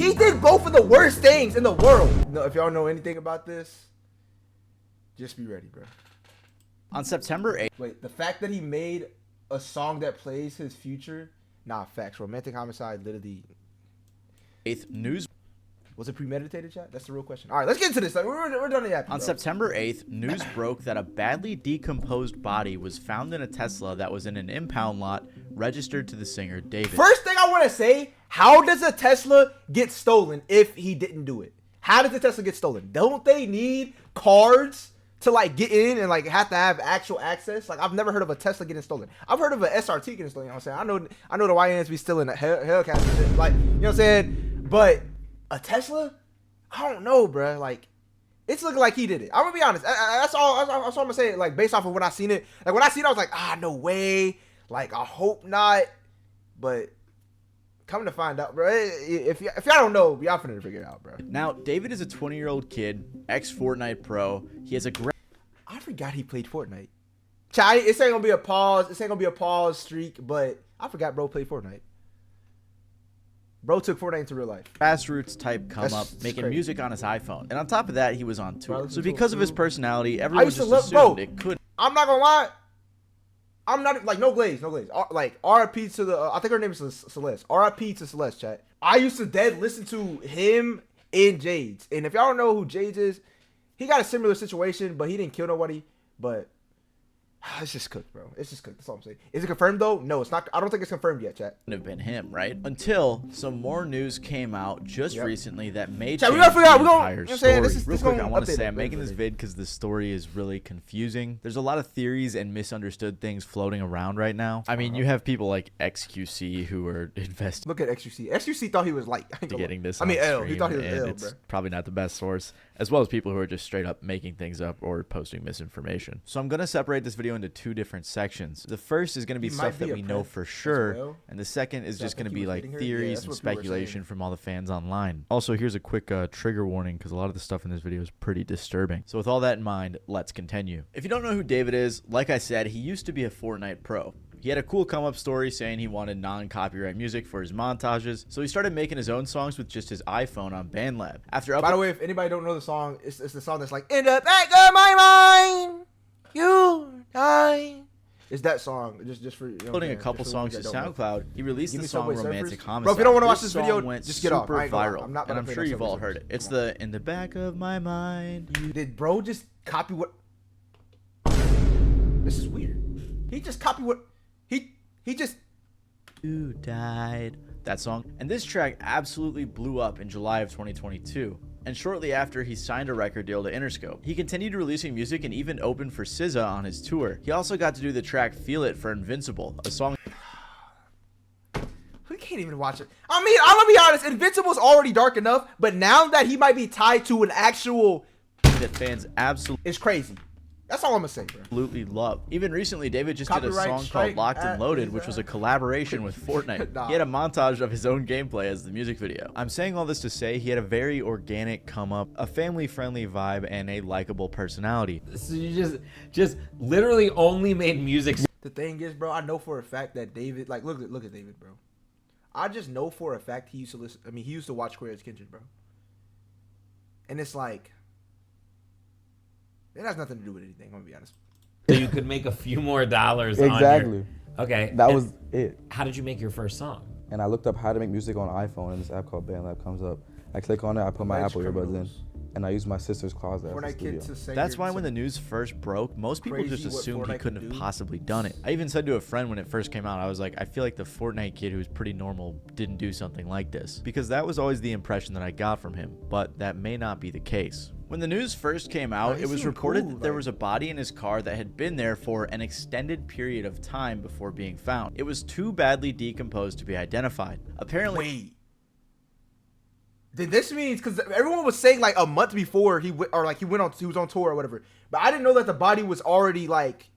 He did both of the worst things in the world. No, if y'all know anything about this, just be ready, bro. On September 8th. Wait, the fact that he made a song that plays his future, nah, facts. Romantic homicide, literally. 8th news. Was it premeditated, chat? That's the real question. All right, let's get into this. Like, we're done yapping. On September 8th, news broke that a badly decomposed body was found in a Tesla that was in an impound lot registered to the singer David. First thing I want to say, how does a Tesla get stolen if he didn't do it? How does the Tesla get stolen? Don't they need cards to like get in and like have to have actual access? Like, I've never heard of a Tesla getting stolen. I've heard of an SRT getting stolen. You know what I'm saying? I know the YNs be stealing Hellcats and shit. Like, you know what I'm saying? But a Tesla? I don't know, bro. Like, it's looking like he did it. I'm gonna be honest. That's all I'm gonna say. Like, based off of when I seen it. Like, when I seen it, I was like, no way. Like, I hope not. But coming to find out, bro. If y'all don't know, y'all finna figure it out, bro. Now, David is a 20-year-old kid, ex-Fortnite pro. He has a I forgot he played Fortnite. Chat, it ain't gonna be a pause. This ain't gonna be a pause streak, but I forgot bro played Fortnite. Bro took Fortnite into real life. Grassroots type come up, making crazy. Music on his iPhone. And on top of that, he was on tour. Bro, So because of his personality, I everyone used just to love, assumed bro. it could. I'm not gonna lie. I'm not like no glaze. Like RIP to the. I think her name is Celeste. RIP to Celeste, chat. I used to dead listen to him and Jades. And if y'all don't know who Jades is, he got a similar situation, but he didn't kill nobody. But it's just cooked, bro. It's just cooked. That's all I'm saying. Is it confirmed though? No, it's not. I don't think it's confirmed yet, chat. Have been him, right? Until some more news came out just recently that made chat, change we gotta figure out. the entire story. Real quick, I want to update say I'm making this vid because the story is really confusing. There's a lot of theories and misunderstood things floating around right now. I mean, you have people like XQC who are investing. Look at XQC. XQC thought he was like getting this. I mean, L. Stream, He thought he was and L, it's bro. probably not the best source, as well as people who are just straight up making things up or posting misinformation. So I'm gonna separate this video into two different sections. The first is going to be stuff that we know for sure, and the second is just going to be like theories and speculation from all the fans online. Also, here's a quick trigger warning because a lot of the stuff in this video is pretty disturbing. So with all that in mind, let's continue. If you don't know who David is, like I said, he used to be a Fortnite pro. He had a cool come-up story saying he wanted non-copyright music for his montages, so he started making his own songs with just his iPhone on BandLab. By the way, if anybody don't know the song, it's the song that's like, in the back of my mind, you die. It's that song, just for uploading a couple songs to SoundCloud. He released the song "Romantic Homicide." Bro, if you don't want to watch this video, went just get off. Super viral, and I'm sure you've all heard it. It's the "In the Back of My Mind." Did bro just copy what? This is weird. He just copied what? He just. You died. That song. And this track absolutely blew up in July of 2022. And shortly after, he signed a record deal to Interscope. He continued releasing music and even opened for SZA on his tour. He also got to do the track Feel It for Invincible, a song. We can't even watch it. I mean, I'm gonna be honest, Invincible's already dark enough, but now that he might be tied to an actual that fans absolutely it's crazy. That's all I'm gonna say, bro. Absolutely love. Even recently, David just did a song called Locked and Loaded, which was a collaboration with Fortnite. He had a montage of his own gameplay as the music video. I'm saying all this to say he had a very organic come up, a family-friendly vibe, and a likable personality. So you just literally only made music. The thing is, bro, I know for a fact that David, like, look at David, bro. I just know for a fact he used to listen. I mean, he used to watch Queer as Kindred, bro. And it's like, it has nothing to do with anything, I'm gonna be honest. So you could make a few more dollars exactly. on your... Okay. That was it. How did you make your first song? And I looked up how to make music on iPhone, and this app called BandLab comes up. I click on it, I put my Apple earbuds in, and I use my sister's closet as a studio. That's why when the news first broke, most people just assumed he couldn't have possibly done it. I even said to a friend when it first came out, I was like, I feel like the Fortnite kid who's pretty normal didn't do something like this. Because that was always the impression that I got from him, but that may not be the case. When the news first came out, it was reported that there was a body in his car that had been there for an extended period of time before being found. It was too badly decomposed to be identified. Apparently... Wait. Then this means, because everyone was saying like a month before he went on tour or whatever, but I didn't know that the body was already like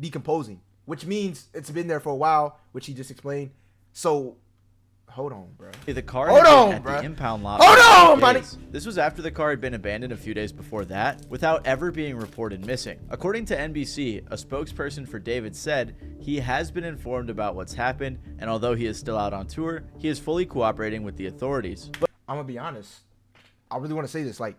decomposing, which means it's been there for a while, which he just explained. So hold on, bro. The car had been at the impound lot. Hold on, buddy. This was after the car had been abandoned a few days before that, without ever being reported missing. According to NBC, a spokesperson for David said he has been informed about what's happened, and although he is still out on tour, he is fully cooperating with the authorities. I'm gonna be honest. I really want to say this. Like,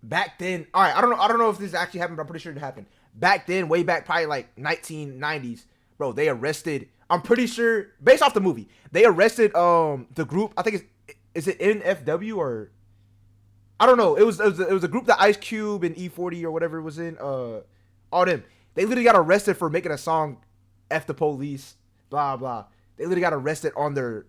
back then, all right, I don't know if this actually happened, but I'm pretty sure it happened. Back then, way back, probably like 1990s, bro. They arrested. I'm pretty sure, based off the movie, they arrested the group. I think is it NFW or I don't know. It was a group that Ice Cube and E40 or whatever was in. All them. They literally got arrested for making a song, "F the Police," blah blah. They literally got arrested on their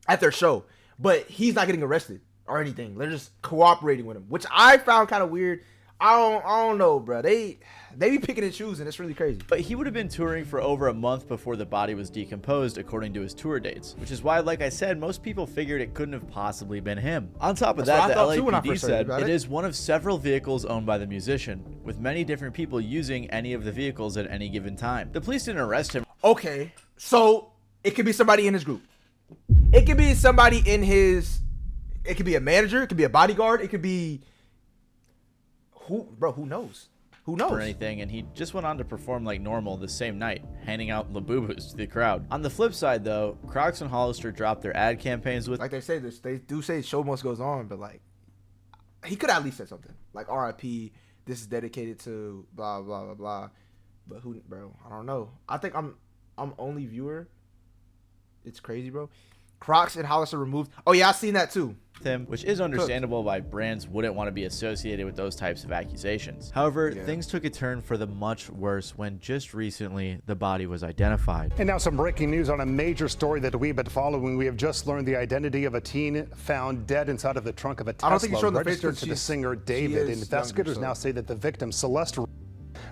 at their show, but he's not getting arrested or anything. They're just cooperating with him, which I found kind of weird. I don't know, bro. They be picking and choosing. It's really crazy. But he would have been touring for over a month before the body was decomposed, according to his tour dates, which is why, like I said, most people figured it couldn't have possibly been him. On top of that, the LAPD said it is one of several vehicles owned by the musician, with many different people using any of the vehicles at any given time. The police didn't arrest him. Okay, so it could be somebody in his group. It could be somebody in his. It could be a manager. It could be a bodyguard. It could be. Who knows? Who knows? Or anything, and he just went on to perform like normal the same night, handing out Labubus to the crowd. On the flip side, though, Crocs and Hollister dropped their ad campaigns with. Like they say this, they do say show must goes on, but like, he could at least said something like R.I.P. This is dedicated to blah blah blah blah. But who, bro? I don't know. I think I'm only viewer. It's crazy, bro. Crocs and Hollister removed. Oh yeah, I seen that too. Him, which is understandable why brands wouldn't want to be associated with those types of accusations. However, things took a turn for the much worse when just recently the body was identified. And now some breaking news on a major story that we've been following. We have just learned the identity of a teen found dead inside of the trunk of a Tesla. I don't think he's showing the face registered to the singer David. Investigators now say that the victim, Celeste,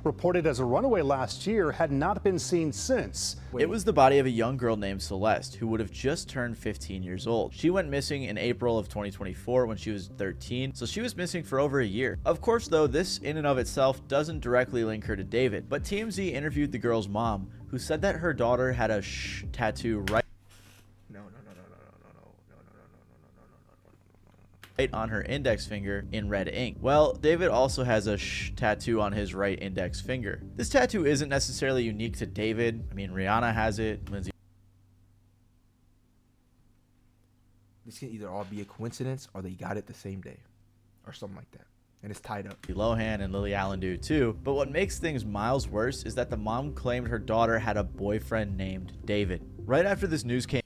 reported as a runaway last year, had not been seen since. It was the body of a young girl named Celeste, who would have just turned 15 years old. She went missing in April of 2024 when she was 13, so she was missing for over a year. Of course, though, this in and of itself doesn't directly link her to David, but TMZ interviewed the girl's mom, who said that her daughter had a "sh" tattoo right on her index finger in red ink. Well, David also has a "sh" tattoo on his right index finger. This tattoo isn't necessarily unique to David. I mean, Rihanna has it, Lindsay. This can either all be a coincidence or they got it the same day or something like that. And it's tied up. Lohan and Lily Allen do too. But what makes things miles worse is that the mom claimed her daughter had a boyfriend named David. Right after this news came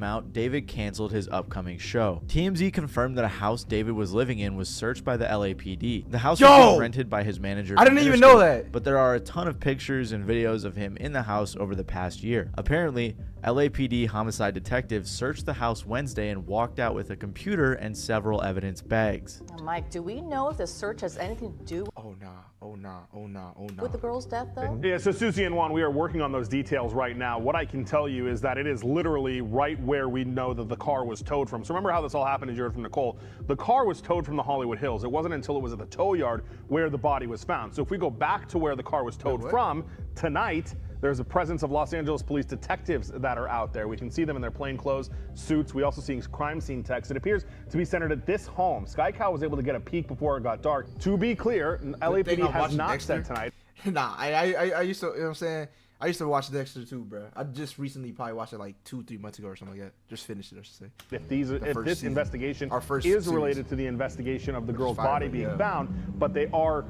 out, David canceled his upcoming show. TMZ confirmed that a house David was living in was searched by the LAPD. The house was being rented by his manager. I didn't even know that. But there are a ton of pictures and videos of him in the house over the past year. Apparently, LAPD homicide detectives searched the house Wednesday and walked out with a computer and several evidence bags. Now, Mike, do we know if the search has anything to do with the girl's death, though? Yeah, so Susie and Juan, we are working on those details right now. What I can tell you is that it is literally right where we know that the car was towed from. So remember how this all happened, as you heard from Nicole. The car was towed from the Hollywood Hills. It wasn't until it was at the tow yard where the body was found. So if we go back to where the car was towed from, tonight, there's a presence of Los Angeles police detectives that are out there. We can see them in their plainclothes suits. We also see crime scene text. It appears to be centered at this home. Sky Cow was able to get a peek before it got dark. To be clear, LAPD has not said tonight. Nah, I used to, you know what I'm saying? I used to watch Dexter too, bro. I just recently probably watched it like 2-3 months ago or something like that. Just finished it, I should say. If this investigation is related to the investigation of the girl's body being found, but they are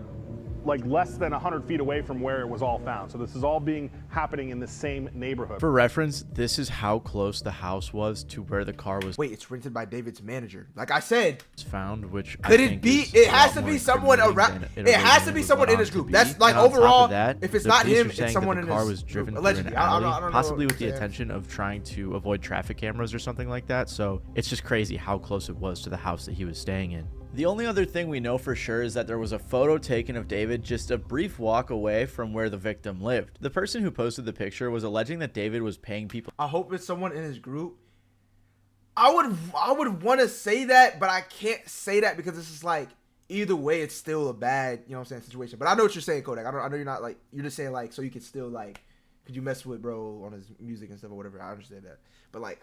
like less than 100 feet away from where it was all found. So this is all happening in the same neighborhood. For reference, this is how close the house was to where the car was. Wait, it's rented by David's manager. Like I said, it's found, which could it be? It has to be someone around. It has to be someone in his group. That's like overall. If it's not him, it's someone in his car was driven through an alley, possibly with the intention of trying to avoid traffic cameras or something like that. So it's just crazy how close it was to the house that he was staying in. The only other thing we know for sure is that there was a photo taken of David just a brief walk away from where the victim lived. The person who posted the picture was alleging that David was paying people. I hope it's someone in his group. I would want to say that, but I can't say that because this is like either way it's still a bad, you know what I'm saying, situation. But I know what you're saying, Kodak. I know you're not like, you're just saying like so you can still like could you mess with bro on his music and stuff or whatever. I understand that, but like.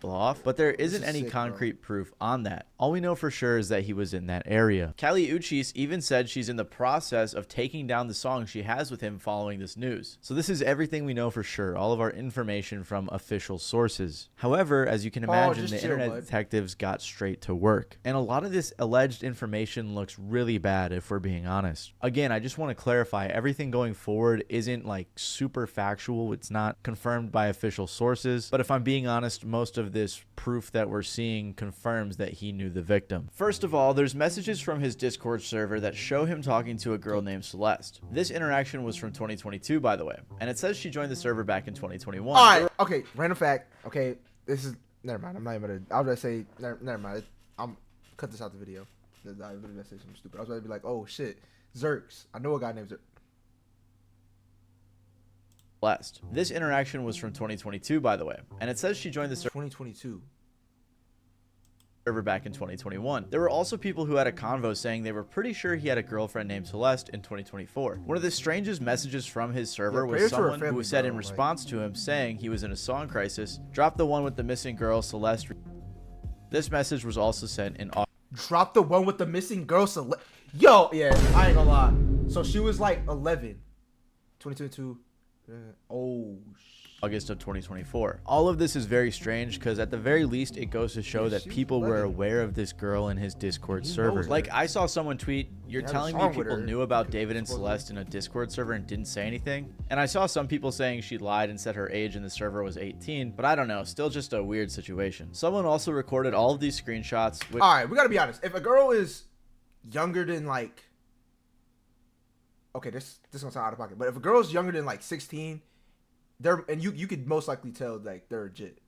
Off, but there isn't any concrete proof on that. All we know for sure is that he was in that area. Kali Uchis even said she's in the process of taking down the song she has with him following this news. So this is everything we know for sure, all of our information from official sources. However, as you can imagine, the internet detectives got straight to work. And a lot of this alleged information looks really bad if we're being honest. Again, I just want to clarify, everything going forward isn't like super factual. It's not confirmed by official sources. But if I'm being honest, most of this proof that we're seeing confirms that he knew the victim. First of all, there's messages from his Discord server that show him talking to a girl named Celeste. This interaction was from 2022, by the way, and it says she joined the server back in 2021. All right, okay, random fact. Okay, this is never mind. I'm not even gonna. I was gonna say never mind. I'm cut this out the video. I was gonna say something stupid. I was gonna be like, oh shit, Zerks. I know a guy named Zerks. This interaction was from 2022, by the way, and it says she joined the server 2022 back in 2021. There were also people who had a convo saying they were pretty sure he had a girlfriend named Celeste in 2024. One of the strangest messages from his server was someone who said in response to him saying he was in a song crisis, drop the one with the missing girl Celeste. This message was also sent in August. Drop the one with the missing girl Celeste. Yo, yeah, I ain't gonna lie. So she was like 11. 2022. August of 2024. All of this is very strange because at the very least it goes to show that people were aware of this girl in his Discord server. Like I saw someone tweet, you're telling me people knew about David and Celeste in a Discord server and didn't say anything? And I saw some people saying she lied and said her age in the server was 18, but I don't know, still just a weird situation. Someone also recorded all of these screenshots. All right, we gotta be honest. If a girl is younger than like, okay, this gonna sound out of pocket, but if a girl's younger than like 16, and you could most likely tell like they're legit.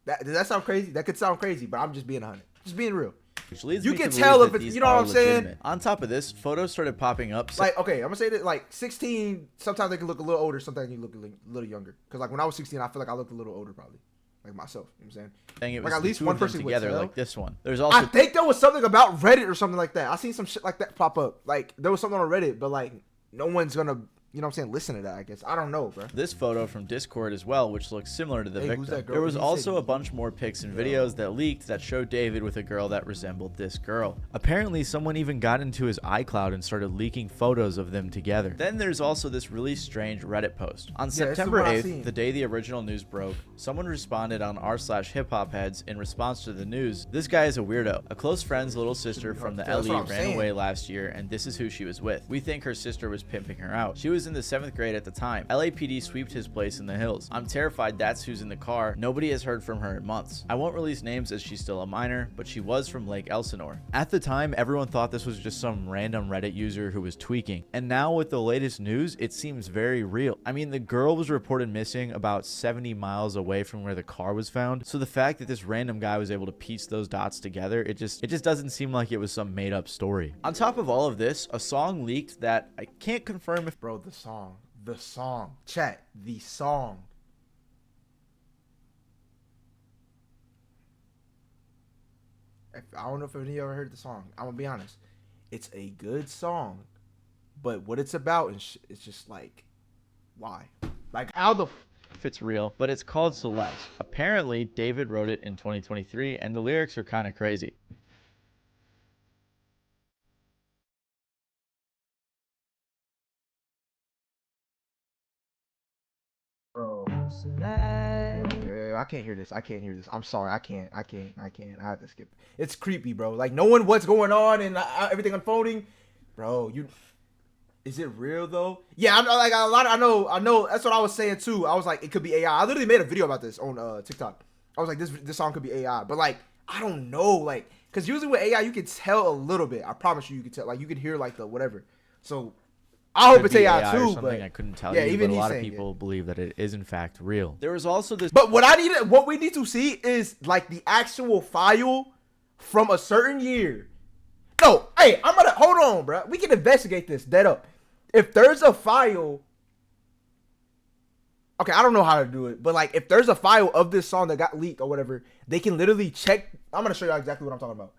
Does that sound crazy? That could sound crazy, but I'm just being 100, just being real. Which leads you me can to tell if that it's, you know what I'm saying. On top of this, photos started popping up. Like, okay, I'm gonna say that like 16, sometimes they can look a little older, sometimes they can look a little younger. Cause like when I was 16, I feel like I looked a little older probably. Like myself, you know what I'm saying? It was like at least one person together, like this one. There's also I think there was something about Reddit or something like that. I seen some shit like that pop up. Like there was something on Reddit, but like no one's gonna, you know what I'm saying, listen to that, I guess. I don't know, bro. This photo from Discord as well, which looks similar to the victim. There was also a bunch more pics and videos that leaked that showed David with a girl that resembled this girl. Apparently, someone even got into his iCloud and started leaking photos of them together. Then there's also this really strange Reddit post. On September 8th, the day the original news broke, someone responded on r/hiphopheads in response to the news. This guy is a weirdo. A close friend's little sister from the LE ran away last year, and this is who she was with. We think her sister was pimping her out. She was in the 7th grade at the time. LAPD sweeped his place in the hills. I'm terrified that's who's in the car. Nobody has heard from her in months. I won't release names as she's still a minor, but she was from Lake Elsinore. At the time, everyone thought this was just some random Reddit user who was tweaking. And now with the latest news, it seems very real. I mean, the girl was reported missing about 70 miles away from where the car was found. So the fact that this random guy was able to piece those dots together, it just doesn't seem like it was some made up story. On top of all of this, a song leaked that I can't confirm if the song, chat, the song. I don't know if any of you ever heard the song. I'm gonna be honest, it's a good song, but what it's about is it's just like, why? Like how the if it's real, but it's called Celeste. Apparently, David wrote it in 2023, and the lyrics are kind of crazy. Bro, I can't hear this. I can't hear this. I'm sorry. I can't. I have to skip. It's creepy, bro. Like knowing what's going on and everything unfolding, bro. Is it real though? Yeah, I know. Like I know. That's what I was saying too. I was like, it could be AI. I literally made a video about this on TikTok. I was like, this song could be AI, but like I don't know, like because usually with AI you can tell a little bit. I promise you can tell. Like you can hear like the whatever. So. I hope it's AI too, but I couldn't tell you. Even but a lot of people believe that it is in fact real. There was also this. But what we need to see is like the actual file from a certain year. No, hey, hold on, bro. We can investigate this dead up. If there's a file, okay, I don't know how to do it, but like if there's a file of this song that got leaked or whatever, they can literally check. I'm gonna show you exactly what I'm talking about,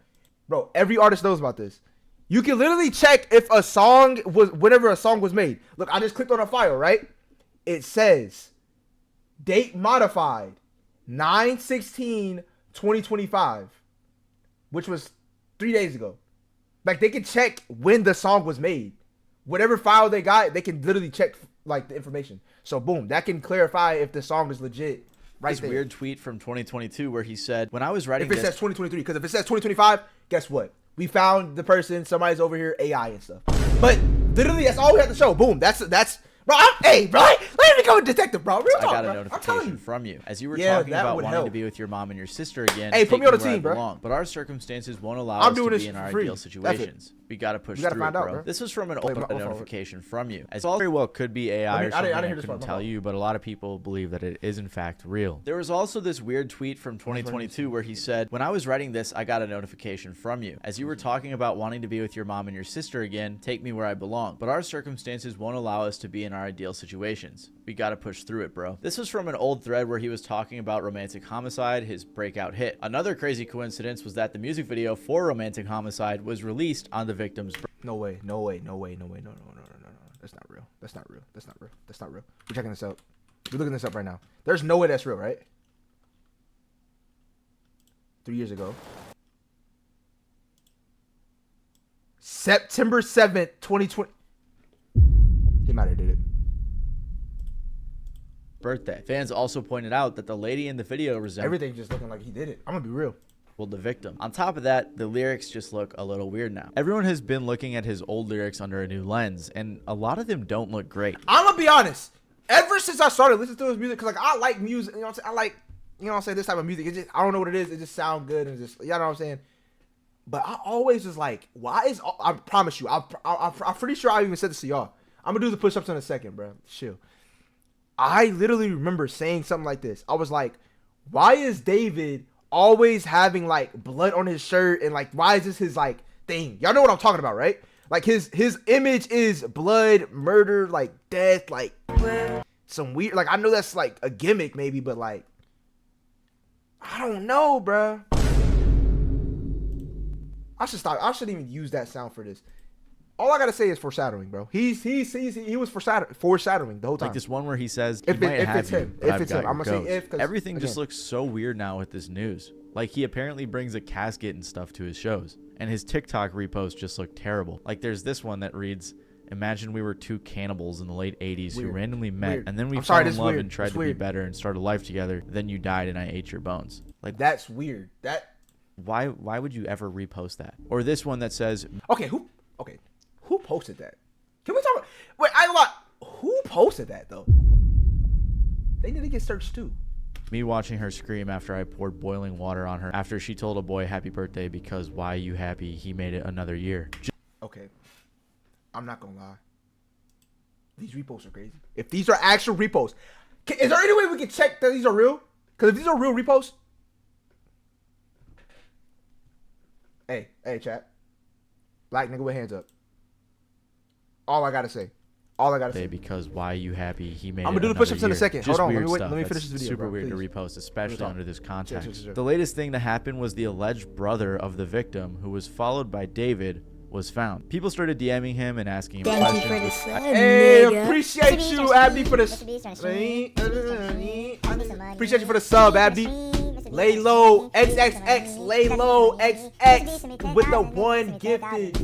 bro. Every artist knows about this. You can literally check if a song was, whenever a song was made. Look, I just clicked on a file, right? it says date modified 9/16/2025, which was 3 days ago. Like, they can check when the song was made. Whatever file they got, they can literally check like the information. So boom, that can clarify if the song is legit. Right. This weird tweet from 2022 where he said, when I was writing this, if it says 2023, because if it says 2025, guess what? We found the person. Somebody's over here, AI and stuff. But literally, that's all we have to show. Boom. That's bro. Hey, bro. Let me go with detective, bro. Real talk, I got a bro. notification from you as you were talking about wanting to be with your mom and your sister again. Hey, put me on the team, bro. But our circumstances won't allow us to be in our ideal situations. We gotta push through it, bro. This was from an open notification from you. As all very well could be AI or something, I couldn't tell you, but a lot of people believe that it is in fact real. There was also this weird tweet from 2022 where he said, when I was writing this, I got a notification from you. As you were talking about wanting to be with your mom and your sister again, take me where I belong. But our circumstances won't allow us to be in our ideal situations. We gotta push through it, bro. This was from an old thread where he was talking about Romantic Homicide, his breakout hit. Another crazy coincidence was that the music video for Romantic Homicide was released on the victim's birthday. No way. That's not real. That's not real. We're checking this out. We're looking this up right now. There's no way that's real, right? 3 years ago. September 7th, 2020. He might have did it. Birthday. Fans also pointed out that the lady in the video resembled everything just looking like he did it. I'm gonna be real. The victim. On top of that, the lyrics just look a little weird now. Everyone has been looking at his old lyrics under a new lens, and a lot of them don't look great. I'm gonna be honest. Ever since I started listening to his music, cause like I like music, you know what I'm saying? I like, you know what I'm saying, this type of music. It just, I don't know what it is. It just sounds good and just, you know what I'm saying? But I always was like, why is, I promise you, I'm pretty sure I even said this to y'all. I'm gonna do the push-ups in a second, bro. Chill. I literally remember saying something like this. I was like, why is David always having like blood on his shirt, and like why is this his like thing? Y'all know what I'm talking about, right? Like his image is blood, murder, like death, like some weird, like I know that's like a gimmick maybe, but like I don't know, bruh. I should stop. I shouldn't even use that sound for this. All I gotta say is foreshadowing, bro. He was foreshadowing the whole time. Like this one where he says, if it's him, I'm gonna say if. Everything just looks so weird now with this news. Like he apparently brings a casket and stuff to his shows, and his TikTok reposts just look terrible. Like there's this one that reads, "Imagine we were two cannibals in the late '80s who randomly met, and then we fell in love and tried to be better and start a life together. Then you died, and I ate your bones." Like that's weird. Why would you ever repost that? Or this one that says, Who posted that? Can we talk about... Wait, who posted that, though? They need to get searched, too. Me watching her scream after I poured boiling water on her after she told a boy happy birthday because why you happy? He made it another year. Okay. I'm not gonna lie. These reposts are crazy. If these are actual reposts... Is there any way we can check that these are real? Because if these are real reposts... Hey, chat. Black nigga with hands up. All I gotta say. Because why you happy? He made. I'm gonna do the push-ups in a second. Just Hold on. Let me finish this video. Super bro, weird please. to repost, especially under this context. Sure. The latest thing to happen was the alleged brother of the victim, who was followed by David, was found. People started DMing him and asking him questions. Hey, appreciate you, Abdi, for the appreciate you for the sub, Abdi. Lay low, XXX, lay low, XX with the one gifted.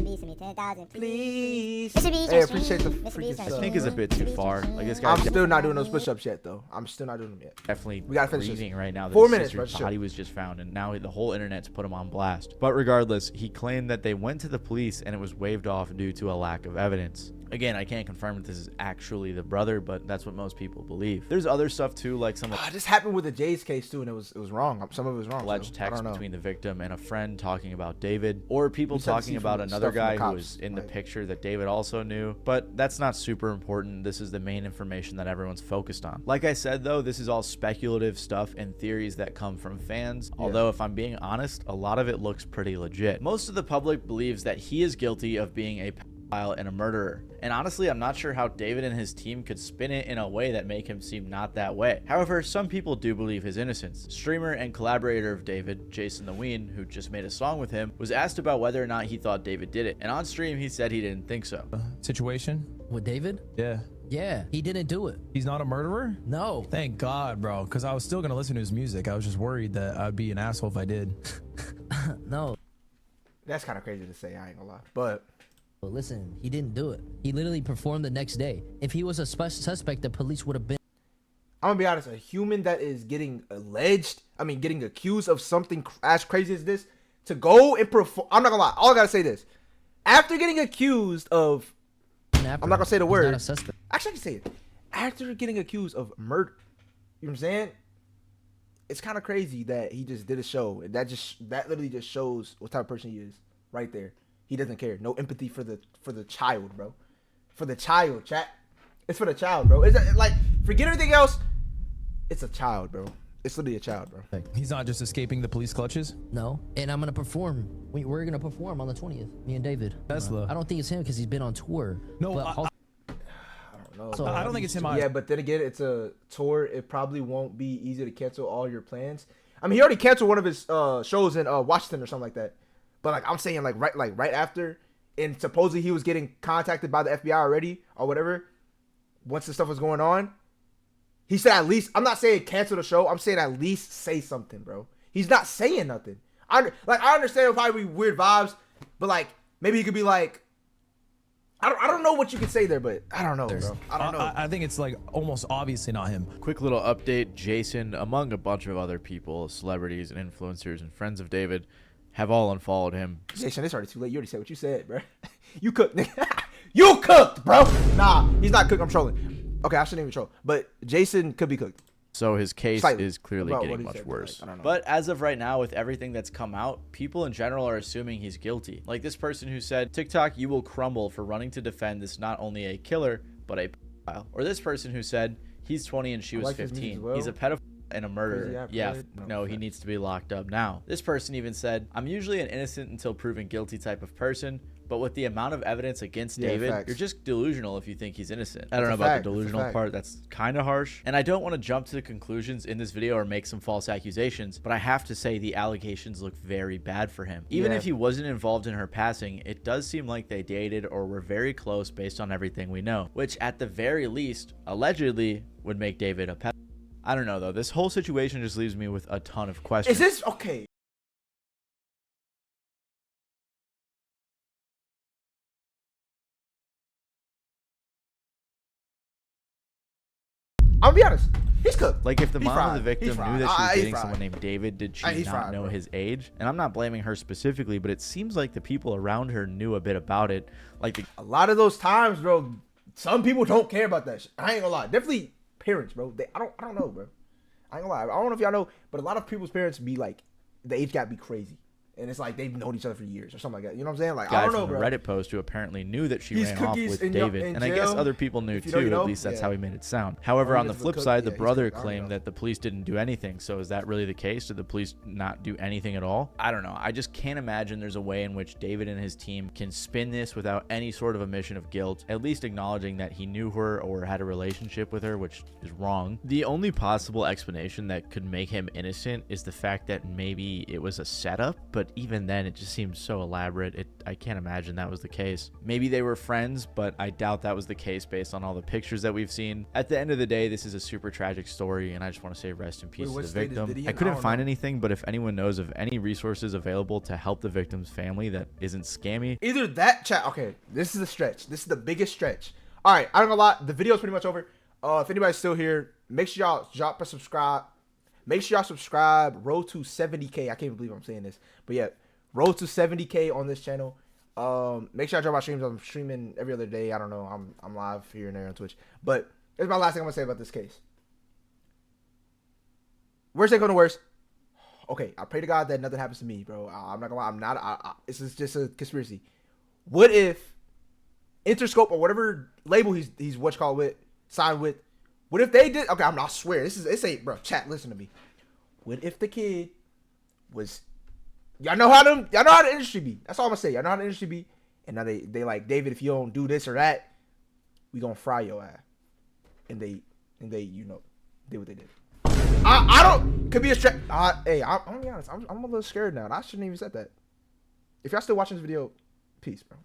Please. Hey, appreciate the freaking sub. I think is a bit too far. Like this guy. I'm still not doing those push-ups yet, though. I'm still not doing them yet. Definitely. We gotta finish reading right now. That 4 his minutes, sister's bro. body was just found, and now the whole internet's put him on blast. But regardless, he claimed that they went to the police and it was waved off due to a lack of evidence. Again, I can't confirm that this is actually the brother, but that's what most people believe. There's other stuff too, like some. This happened with the Jay's case too, and it was wrong. Some of it was wrong. Alleged text between the victim and a friend talking about David, or people talking about another guy who was in the picture that David also knew. But that's not super important. This is the main information that everyone's focused on. Like I said, though, this is all speculative stuff and theories that come from fans. Yeah. Although, if I'm being honest, a lot of it looks pretty legit. Most of the public believes that he is guilty of being a and a murderer. And honestly, I'm not sure how David and his team could spin it in a way that make him seem not that way. However, some people do believe his innocence. Streamer and collaborator of David, Jason the Ween, who just made a song with him, was asked about whether or not he thought David did it. And on stream, he said he didn't think so. Situation? With David? Yeah. Yeah, he didn't do it. He's not a murderer? No. Thank God, bro, because I was still going to listen to his music. I was just worried that I'd be an asshole if I did. No. That's kind of crazy to say, I ain't gonna lie. But listen, he didn't do it. He literally performed the next day. If he was a suspect, the police would have been. I'm gonna be honest, a human that is getting getting accused of something as crazy as this, to go and perform, I'm not gonna lie, all I gotta say this. After getting accused of, I'm not gonna say the word. Not a suspect. Actually, I can say it. After getting accused of murder, you know what I'm saying? It's kind of crazy that he just did a show. That literally just shows what type of person he is right there. He doesn't care. No empathy for the child, bro. For the child, chat. It's for the child, bro. It's like, forget everything else. It's a child, bro. It's literally a child, bro. He's not just escaping the police clutches? No. And I'm going to perform. We're going to perform on the 20th. Me and David. Tesla. I don't think it's him because he's been on tour. No, but I don't know. So, I don't think it's him. Yeah, but then again, it's a tour. It probably won't be easy to cancel all your plans. I mean, he already canceled one of his shows in Washington or something like that. But like I'm saying, right after, and supposedly he was getting contacted by the FBI already or whatever. Once the stuff was going on, he said at least, I'm not saying cancel the show. I'm saying at least say something, bro. He's not saying nothing. I understand it'll probably be weird vibes, but like maybe he could be like, I don't know what you could say there, but I don't know, bro. I don't know. I think it's like almost obviously not him. Quick little update. Jason, among a bunch of other people, celebrities and influencers and friends of David, have all unfollowed him. Jason, it's already too late. You already said what you said, bro. You cooked, nigga. You cooked, bro. Nah, he's not cooked. I'm trolling. Okay, I shouldn't even troll. But Jason could be cooked. So his case is clearly getting much worse. Like, but as of right now, with everything that's come out, people in general are assuming he's guilty. Like this person who said, TikTok, you will crumble for running to defend this not only a killer, but a pedophile. Or this person who said, he's 20 and she was 15. Well. He's a pedophile and a murderer. Yeah, no, he needs to be locked up now. This person even said, I'm usually an innocent until proven guilty type of person. But with the amount of evidence against David, you're just delusional if you think he's innocent. I don't know about the delusional part. That's kind of harsh. And I don't want to jump to the conclusions in this video or make some false accusations, but I have to say the allegations look very bad for him. Even if he wasn't involved in her passing, it does seem like they dated or were very close based on everything we know, which at the very least, allegedly, would make David a pedophile. I don't know, though. This whole situation just leaves me with a ton of questions. Is this okay? I'll be honest. He's cooked. Like, if the mom of the victim knew that she was dating someone named David, did she not know his age? And I'm not blaming her specifically, but it seems like the people around her knew a bit about it. Like, a lot of those times, bro, some people don't care about that shit. I ain't gonna lie. Definitely parents, bro. I don't know, bro. I ain't gonna lie. I don't know if y'all know, but a lot of people's parents be like, the age gap be crazy. And it's like they've known each other for years or something like that. You know what I'm saying? Like, I don't know, bro. Reddit post who apparently knew that she ran off with David. And I guess other people knew too. At least that's how he made it sound. However, on the flip side, the brother claimed that the police didn't do anything. So is that really the case? Did the police not do anything at all? I don't know. I just can't imagine there's a way in which David and his team can spin this without any sort of admission of guilt, at least acknowledging that he knew her or had a relationship with her, which is wrong. The only possible explanation that could make him innocent is the fact that maybe it was a setup, but even then it just seems so elaborate. I can't imagine that was the case. Maybe they were friends, but I doubt that was the case based on all the pictures that we've seen. At the end of the day, this is a super tragic story, and I just want to say rest in peace to the victim. I couldn't find anything, but if anyone knows of any resources available to help the victim's family that isn't scammy. Either that chat. Okay, this is a stretch. This is the biggest stretch. All right, I don't know a lot. The video is pretty much over. If anybody's still here, make sure y'all drop a subscribe. Make sure y'all subscribe. Road to 70K. I can't even believe I'm saying this, but yeah. Road to 70K on this channel. Make sure I drop my streams. I'm streaming every other day. I don't know. I'm live here and there on Twitch. But here's my last thing I'm gonna say about this case. Worst ain't gonna worse. Okay, I pray to God that nothing happens to me, bro. I'm not gonna lie. I'm not. This is just a conspiracy. What if Interscope or whatever label he's signed with? What if they did? Okay, I swear this ain't, bro. Chat, listen to me. What if the kid was? Y'all know how the industry be. That's all I'm gonna say. Y'all know how the industry be. And now they like, David, if you don't do this or that, we gonna fry your ass. And they did what they did. I don't could be a strap. Hey, I'm gonna be honest. I'm a little scared now. I shouldn't even said that. If y'all still watching this video, peace, bro.